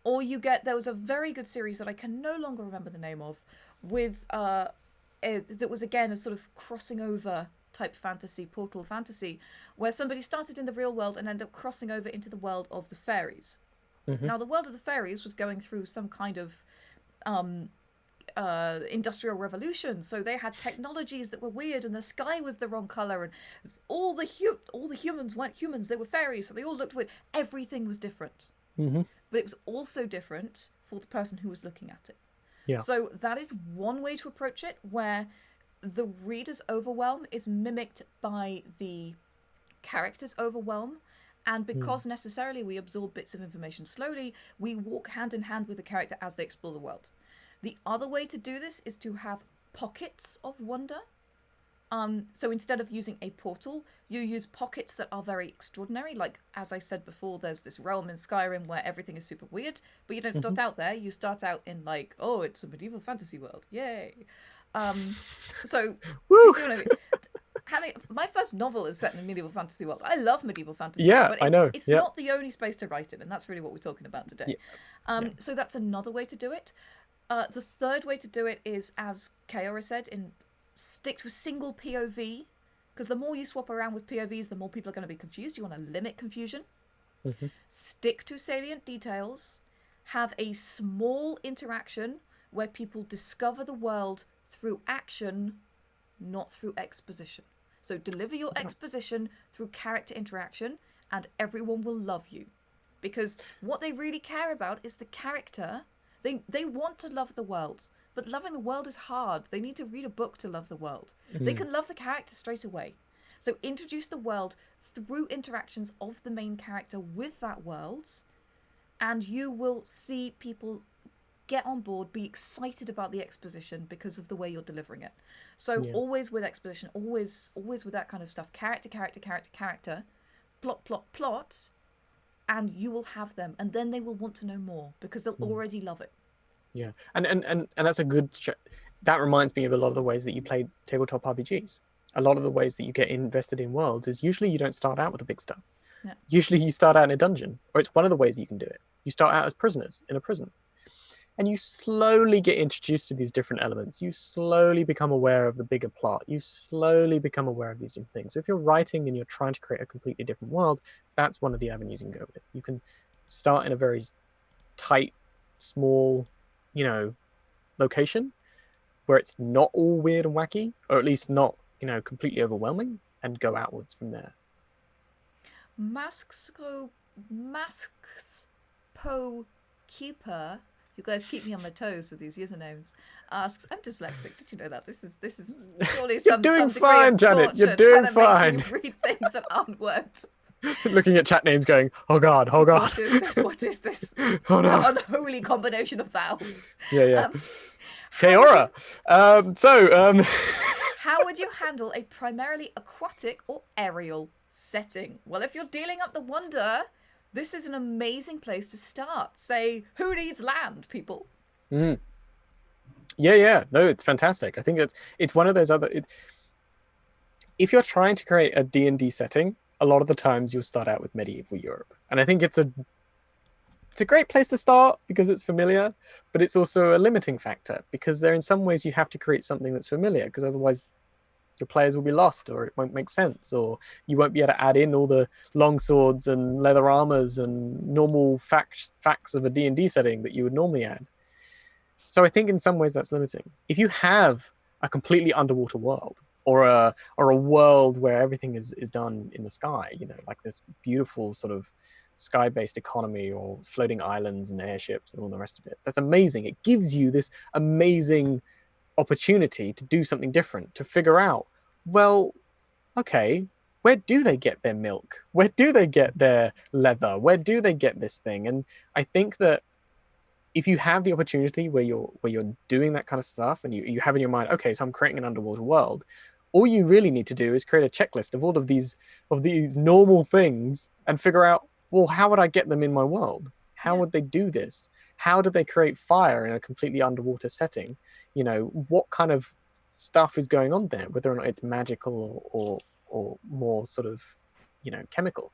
Or there was a very good series that I can no longer remember the name of, with that was again a sort of crossing over type fantasy, portal fantasy, where somebody started in the real world and ended up crossing over into the world of the fairies. Mm-hmm. Now, the world of the fairies was going through some kind of industrial revolution, so they had technologies that were weird, and the sky was the wrong color, and all the humans weren't humans, they were fairies, so they all looked weird. Everything was different. Mm-hmm. But it was also different for the person who was looking at it. Yeah. So that is one way to approach it, where the reader's overwhelm is mimicked by the character's overwhelm. And because necessarily we absorb bits of information slowly, we walk hand in hand with the character as they explore the world. The other way to do this is to have pockets of wonder. So instead of using a portal, you use pockets that are very extraordinary. Like, as I said before, there's this realm in Skyrim where everything is super weird, but you don't start out there. You start out in like, oh, it's a medieval fantasy world. Yay. So, do you see what I mean? My first novel is set in a medieval fantasy world. I love medieval fantasy. Yeah, but I know. It's not the only space to write in, and that's really what we're talking about today. Yeah. So that's another way to do it. The third way to do it is, as CAEORA said, stick to a single POV, because the more you swap around with POVs, the more people are going to be confused. You want to limit confusion. Mm-hmm. Stick to salient details. Have a small interaction where people discover the world through action, not through exposition. So deliver your exposition through character interaction, and everyone will love you. Because what they really care about is the character. They want to love the world, but loving the world is hard. They need to read a book to love the world. Mm-hmm. They can love the character straight away. So introduce the world through interactions of the main character with that world, and you will see people get on board, be excited about the exposition because of the way you're delivering it. So always with exposition, always with that kind of stuff. Character, plot, and you will have them, and then they will want to know more because they'll already love it. Yeah, and that's a good. That reminds me of a lot of the ways that you play tabletop RPGs. A lot of the ways that you get invested in worlds is usually you don't start out with the big stuff. Yeah. Usually you start out in a dungeon, or it's one of the ways that you can do it. You start out as prisoners in a prison, and you slowly get introduced to these different elements. You slowly become aware of the bigger plot. You slowly become aware of these different things. So if you're writing and you're trying to create a completely different world, that's one of the avenues you can go with. You can start in a very tight, small, location where it's not all weird and wacky, or at least not, completely overwhelming, and go outwards from there. Masks Po Keeper. You guys keep me on my toes with these usernames. Asks, I'm dyslexic. Did you know that? This is surely some doing some fine, Janet. You're doing fine. Make me read things that aren't words. Looking at chat names, going, "Oh God, oh God." What is this? Oh no! It's an unholy combination of vowels. Yeah. CAEORA. How would you handle a primarily aquatic or aerial setting? Well, if you're dealing up the wonder, this is an amazing place to start. Say, who needs land, people? Mm. Yeah. No, it's fantastic. I think it's one of those other. If you're trying to create a D&D setting, a lot of the times you'll start out with medieval Europe, and I think it's a great place to start because it's familiar, but it's also a limiting factor because there, in some ways, you have to create something that's familiar because otherwise your players will be lost or it won't make sense, or you won't be able to add in all the long swords and leather armors and normal facts of a D&D setting that you would normally add. So I think in some ways that's limiting. If you have a completely underwater world or a world where everything is done in the sky, like this beautiful sort of sky-based economy or floating islands and airships and all the rest of it, that's amazing. It gives you this amazing opportunity to do something different, to figure out, well, okay, where do they get their milk? Where do they get their leather? Where do they get this thing? And I think that if you have the opportunity where you're doing that kind of stuff and you have in your mind, okay, so I'm creating an underwater world, all you really need to do is create a checklist of all of these normal things and figure out, well, how would I get them in my world? How would they do this? How do they create fire in a completely underwater setting? What kind of stuff is going on there, whether or not it's magical or more sort of, chemical.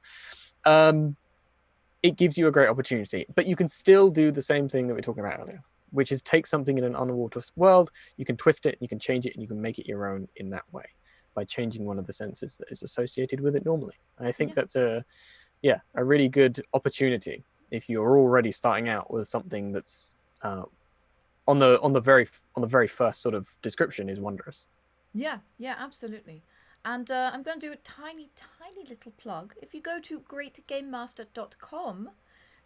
It gives you a great opportunity, but you can still do the same thing that we were talking about earlier, which is take something in an underwater world, you can twist it, you can change it, and you can make it your own in that way by changing one of the senses that is associated with it normally. And I think that's a really good opportunity if you're already starting out with something that's on the very first sort of description is wondrous. Yeah, absolutely. And I'm going to do a tiny little plug. If you go to greatgamemaster.com,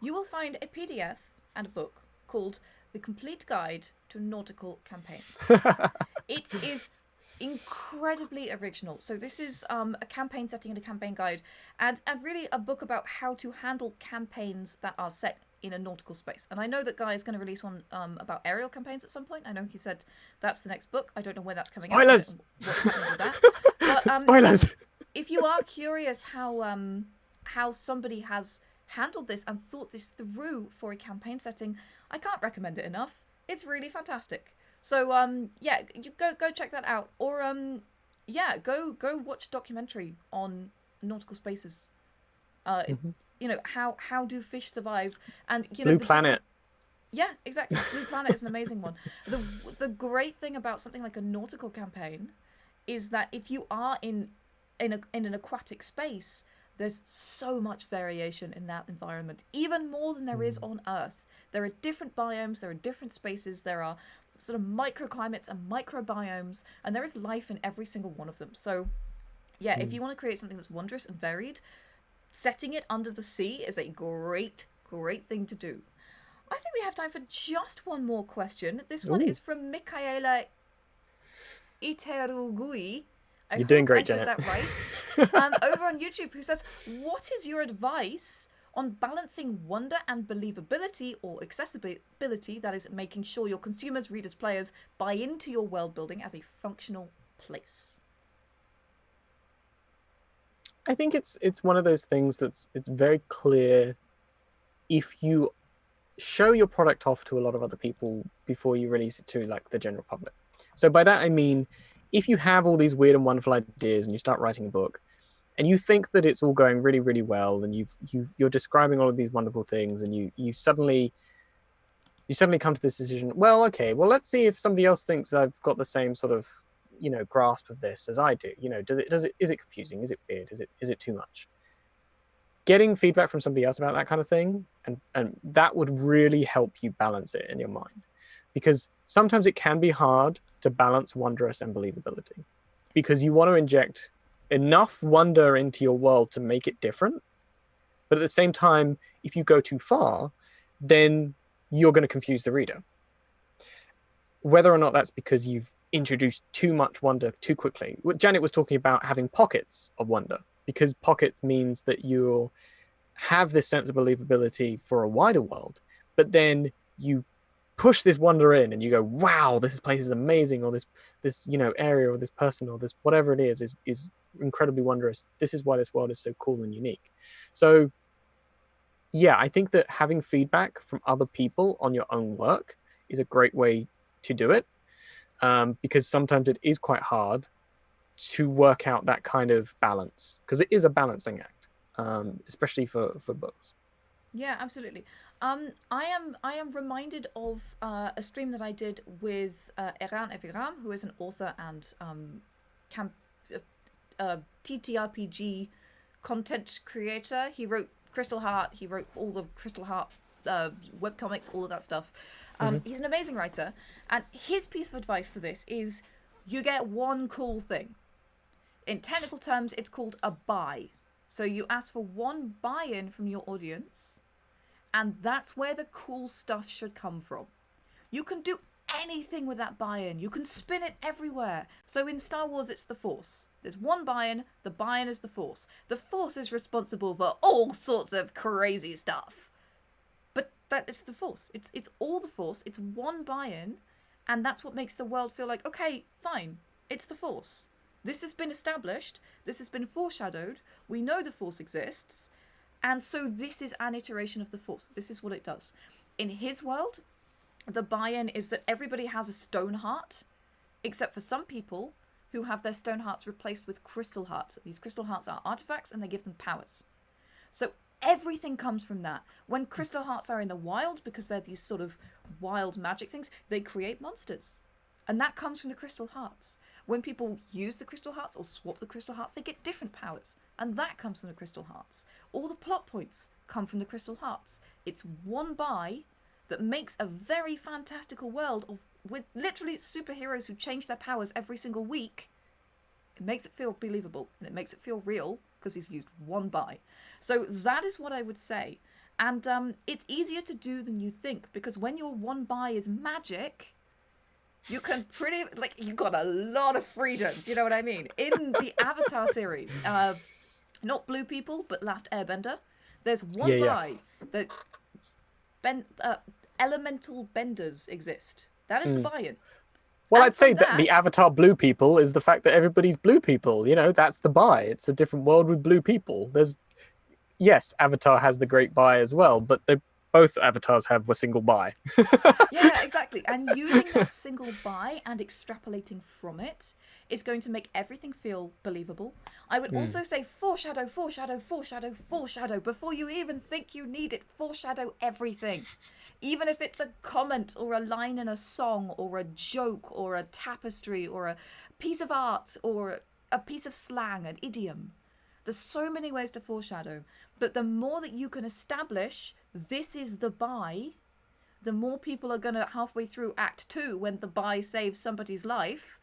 you will find a PDF and a book called The Complete Guide to Nautical Campaigns. It is incredibly original. So this is a campaign setting and a campaign guide, and really a book about how to handle campaigns that are set in a nautical space. And I know that Guy is going to release one about aerial campaigns at some point. I know he said that's the next book. I don't know when that's coming out. What's happening with that. But, spoilers. If you are curious how somebody has handled this and thought this through for a campaign setting, I can't recommend it enough. It's really fantastic. So you go check that out, or go watch a documentary on nautical spaces. How do fish survive, and Blue Planet. Yeah, exactly. Blue Planet is an amazing one. The great thing about something like a nautical campaign is that if you are in an aquatic space, there's so much variation in that environment, even more than there is on Earth. There are different biomes, there are different spaces, there are sort of microclimates and microbiomes, and there is life in every single one of them. So if you want to create something that's wondrous and varied, setting it under the sea is a great thing to do. I think we have time for just one more question. This one is from Michaela Iterugui. You're doing great, I Janet. said that right. Over on YouTube, who says, what is your advice on balancing wonder and believability or accessibility, that is, making sure your consumers, readers, players buy into your world building as a functional place? I think it's one of those things it's very clear if you show your product off to a lot of other people before you release it to like the general public. So by that I mean, if you have all these weird and wonderful ideas and you start writing a book and you think that it's all going really, really well and you're describing all of these wonderful things and you suddenly come to this decision, well, okay, well, let's see if somebody else thinks I've got the same sort of, grasp of this as I do. Is it confusing? Is it weird? Is it too much? Getting feedback from somebody else about that kind of thing, and that would really help you balance it in your mind. Because sometimes it can be hard to balance wondrous and believability because you want to inject enough wonder into your world to make it different. But at the same time, if you go too far, then you're going to confuse the reader. Whether or not that's because you've introduced too much wonder too quickly. Janet was talking about having pockets of wonder, because pockets means that you'll have this sense of believability for a wider world, but then you push this wonder in and you go, wow, this place is amazing, or this area, or this person, or this whatever it is incredibly wondrous. This is why this world is so cool and unique. So yeah, I think that having feedback from other people on your own work is a great way to do it, because sometimes it is quite hard to work out that kind of balance, because it is a balancing act, especially for books. Yeah, absolutely. I am reminded of a stream that I did with Eran Eviram, who is an author and TTRPG content creator. He wrote Crystal Heart. He wrote all the Crystal Heart webcomics, all of that stuff. He's an amazing writer, and his piece of advice for this is you get one cool thing. In technical terms, it's called a buy. So you ask for one buy-in from your audience, and that's where the cool stuff should come from. You can do anything with that buy-in. You can spin it everywhere. So in Star Wars, it's the Force. There's one buy-in. The buy-in is the Force. The Force is responsible for all sorts of crazy stuff. But that is the Force. It's all the Force. It's one buy-in, and that's what makes the world feel like, okay, fine, it's the Force. This has been established. This has been foreshadowed. We know the Force exists. And so this is an iteration of the Force. This is what it does. In his world, the buy-in is that everybody has a stone heart, except for some people who have their stone hearts replaced with crystal hearts. These crystal hearts are artifacts, and they give them powers. So everything comes from that. When crystal hearts are in the wild, because they're these sort of wild magic things, they create monsters. And that comes from the crystal hearts. When people use the crystal hearts or swap the crystal hearts, they get different powers. And that comes from the crystal hearts. All the plot points come from the crystal hearts. It's one buy that makes a very fantastical world with literally superheroes who change their powers every single week. It makes it feel believable, and it makes it feel real because he's used one buy. So that is what I would say. And it's easier to do than you think, because when your one buy is magic, you can you got a lot of freedom. Do you know what I mean? In the Avatar series, not Blue People, but Last Airbender, there's one buy that elemental benders exist. That is the buy-in. Well, I'd say that the Avatar Blue People is the fact that everybody's blue people. That's the buy. It's a different world with blue people. Yes, Avatar has the great buy as well, but both avatars have a single buy. Yeah, exactly. And using that single buy and extrapolating from it is going to make everything feel believable. I would also say foreshadow, foreshadow, foreshadow, foreshadow. Before you even think you need it, foreshadow everything. Even if it's a comment or a line in a song or a joke or a tapestry or a piece of art or a piece of slang, an idiom. There's so many ways to foreshadow. But the more that you can establish this is the buy, the more people are going to, halfway through Act 2, when the buy saves somebody's life,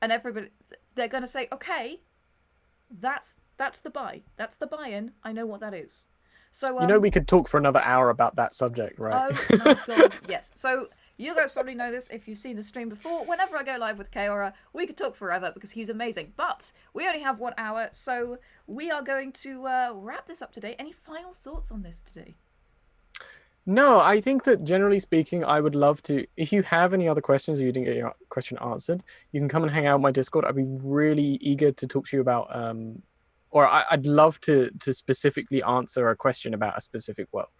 and they're going to say, okay, that's the buy. That's the buy-in. I know what that is. So we could talk for another hour about that subject, right? Oh my god, yes. So you guys probably know this if you've seen the stream before. Whenever I go live with CAEORA, we could talk forever because he's amazing. But we only have 1 hour, so we are going to wrap this up today. Any final thoughts on this today? No, I think that generally speaking, I would love to, if you have any other questions or you didn't get your question answered, you can come and hang out on my Discord. I'd be really eager to talk to you about, or I'd love to specifically answer a question about a specific world.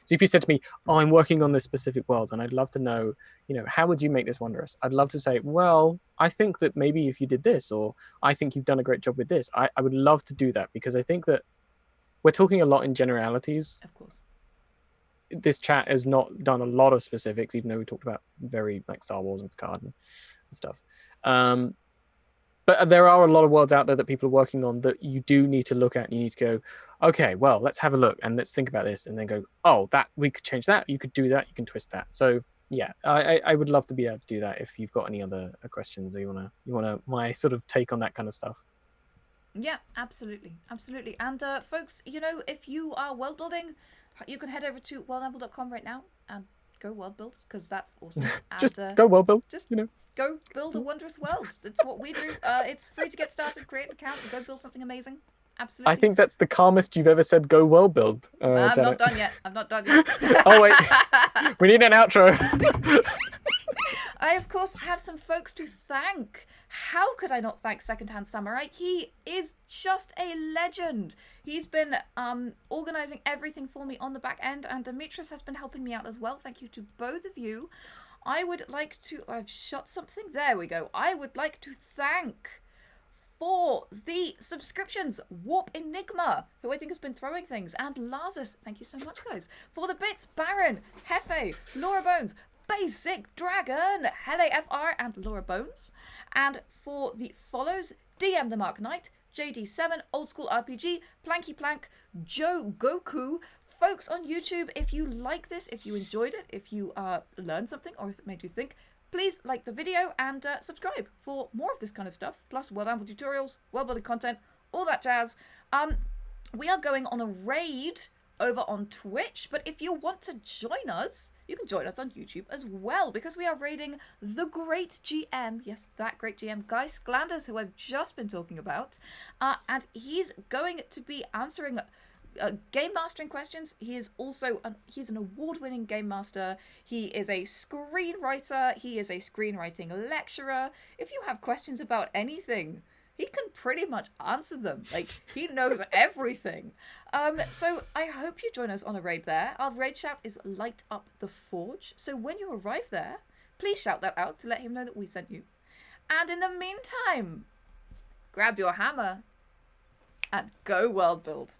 So if you said to me, oh, I'm working on this specific world, and I'd love to know, how would you make this wondrous? I'd love to say, well, I think that maybe if you did this, or I think you've done a great job with this. I would love to do that, because I think that we're talking a lot in generalities. Of course. This chat has not done a lot of specifics, even though we talked about very like Star Wars and Picard and stuff. But there are a lot of worlds out there that people are working on that you do need to look at, and you need to go, okay, well, let's have a look and let's think about this, and then go, oh, that we could change that, you could do that, you can twist that. So yeah, I would love to be able to do that if you've got any other questions, or you wanna my sort of take on that kind of stuff. Yeah, absolutely. And folks, if you are world building, you can head over to worldanvil.com right now and go world build, because that's awesome. And, just go world build. Just go build a wondrous world. That's what we do. It's free to get started. Create an account and go build something amazing. absolutely. I think that's the calmest you've ever said go well build, I'm Janet. not done yet. I'm not done yet. Oh, wait. We need an outro. I, of course, have some folks to thank. How could I not thank Secondhand Samurai? He is just a legend. He's been organising everything for me on the back end, and Demetrius has been helping me out as well. Thank you to both of you. I would like to... I've shot something. There we go. I would like to thank... for the subscriptions, Warp Enigma, who I think has been throwing things, and Lazarus, thank you so much, guys. For the bits, Baron, Hefe, Laura Bones, Basic Dragon, Hele FR, and Laura Bones. And for the follows, DM the Mark Knight, JD7, Old School RPG, Planky Plank, Joe Goku. Folks on YouTube, if you like this, if you enjoyed it, if you learned something, or if it made you think, please like the video and subscribe for more of this kind of stuff, plus World Anvil tutorials, world-building content, all that jazz. We are going on a raid over on Twitch, but if you want to join us, you can join us on YouTube as well, because we are raiding the great GM, yes, that great GM, Guy Sklanders, who I've just been talking about, and he's going to be answering game mastering questions. He is also he's an award-winning game master. He is a screenwriter. He is a screenwriting lecturer. If you have questions about anything, he can pretty much answer them. Like, he knows everything. So I hope you join us on a raid there. Our raid shout is Light Up the Forge. So when you arrive there, please shout that out to let him know that we sent you. And in the meantime, grab your hammer and go world build.